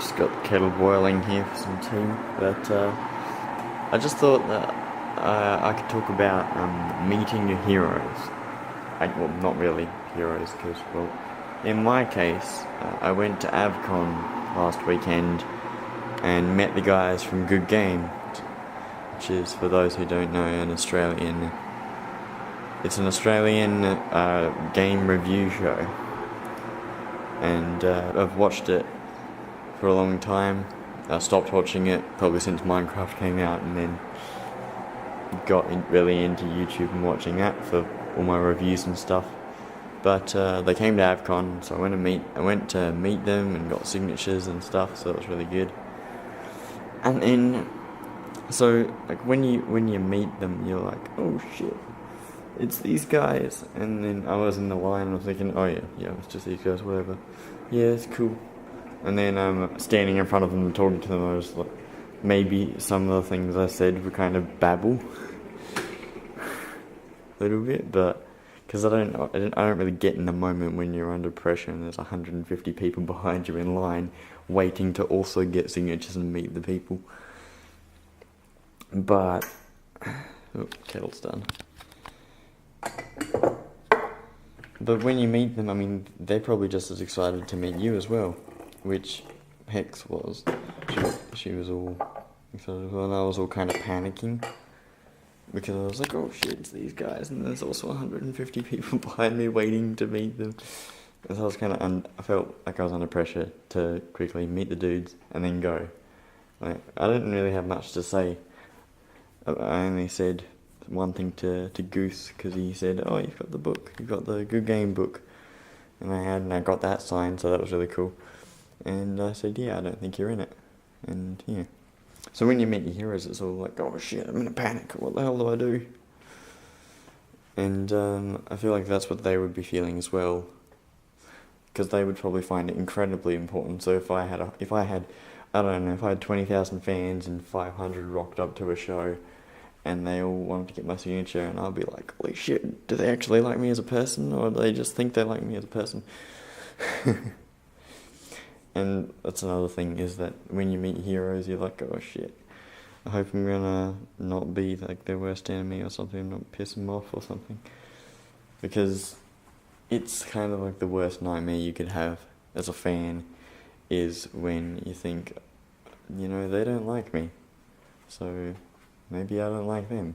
Just got the kettle boiling here for some tea, but I just thought that I could talk about meeting your heroes. Well, not really heroes, because, well, in my case, I went to Avcon last weekend and met the guys from Good Game, which is, for those who don't know, it's an Australian game review show, and I've watched it for a long time. I stopped watching it probably since Minecraft came out, and then got really into YouTube and watching that for all my reviews and stuff. But they came to Avcon, so I went to meet them and got signatures and stuff, so it was really good. And then, so like when you meet them, you're like, oh shit, it's these guys. And then I was in the line and I was thinking, oh yeah, it's just these guys, whatever. Yeah, it's cool. And then standing in front of them and talking to them, I was like, maybe some of the things I said were kind of babble a little bit, but because I don't really get in the moment when you're under pressure and there's 150 people behind you in line waiting to also get signatures and meet the people. But kettle's done. But when you meet them, I mean, they're probably just as excited to meet you as well, which Hex was. She was all excited as well, and I was all kind of panicking, because I was like, oh shit, it's these guys, and there's also 150 people behind me waiting to meet them. And so I was kind of, I felt like I was under pressure to quickly meet the dudes and then go. Like, I didn't really have much to say. I only said one thing to Goose, because he said, oh, you've got the book, you've got the Good Game book. And I got that signed, so that was really cool. And I said, yeah, I don't think you're in it. And yeah. So when you meet your heroes, it's all like, oh shit, I'm in a panic, what the hell do I do? And I feel like that's what they would be feeling as well, because they would probably find it incredibly important. So if I had 20,000 fans and 500 rocked up to a show, and they all wanted to get my signature, and I'll be like, holy shit, do they actually like me as a person, or do they just think they like me as a person? And that's another thing, is that when you meet heroes, you're like, oh shit, I hope I'm gonna not be like their worst enemy or something, not piss them off or something. Because it's kind of like the worst nightmare you could have as a fan, is when you think, they don't like me, so maybe I don't like them.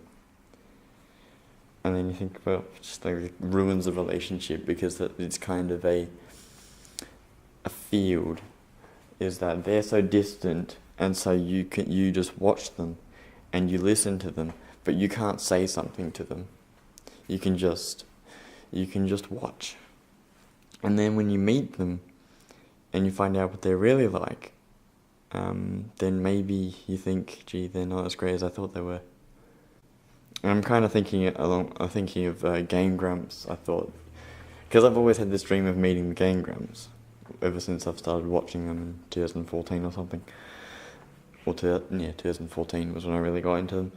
And then you think, well, just like it ruins the relationship, because it's kind of a field, is that they're so distant, and so you just watch them and you listen to them, but you can't say something to them. You can just watch. And then when you meet them and you find out what they're really like, then maybe you think, gee, they're not as great as I thought they were. And I'm kind of thinking of Game Grumps. I thought, because I've always had this dream of meeting the Game Grumps ever since I've started watching them in 2014 or something. Or 2014 was when I really got into them.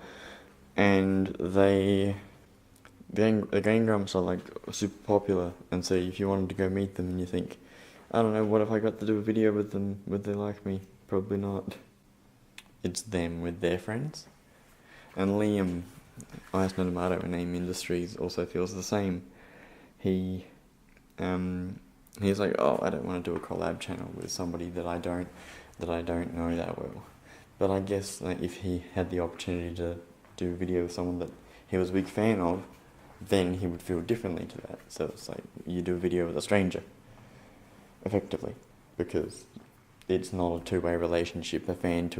And the Game Grumps are like super popular, and so if you wanted to go meet them and you think, I don't know, what if I got to do a video with them, would they like me? Probably not. It's them with their friends. And Liam, Ice No Tomato in AIM Industries, also feels the same. He's like, oh, I don't want to do a collab channel with somebody that I don't know that well. But I guess if he had the opportunity to do a video with someone that he was a big fan of, then he would feel differently to that. So it's like you do a video with a stranger, effectively, because it's not a two-way relationship. The fan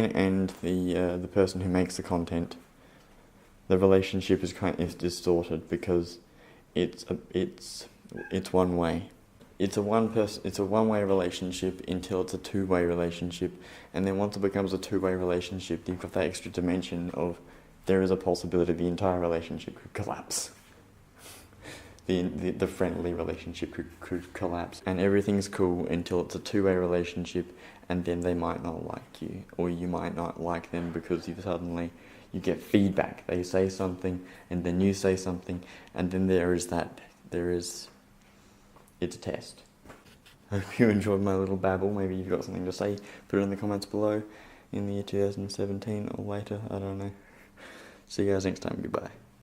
and the person who makes the content, the relationship is distorted, because it's one way. It's a one-way relationship until it's a two-way relationship, and then once it becomes a two-way relationship, you've got that extra dimension of there is a possibility the entire relationship could collapse. The friendly relationship could collapse, and everything's cool until it's a two-way relationship, and then they might not like you, or you might not like them, because you get feedback. They say something, and then you say something, and then it's a test. Hope you enjoyed my little babble. Maybe you've got something to say. Put it in the comments below in the year 2017 or later. I don't know. See you guys next time. Goodbye.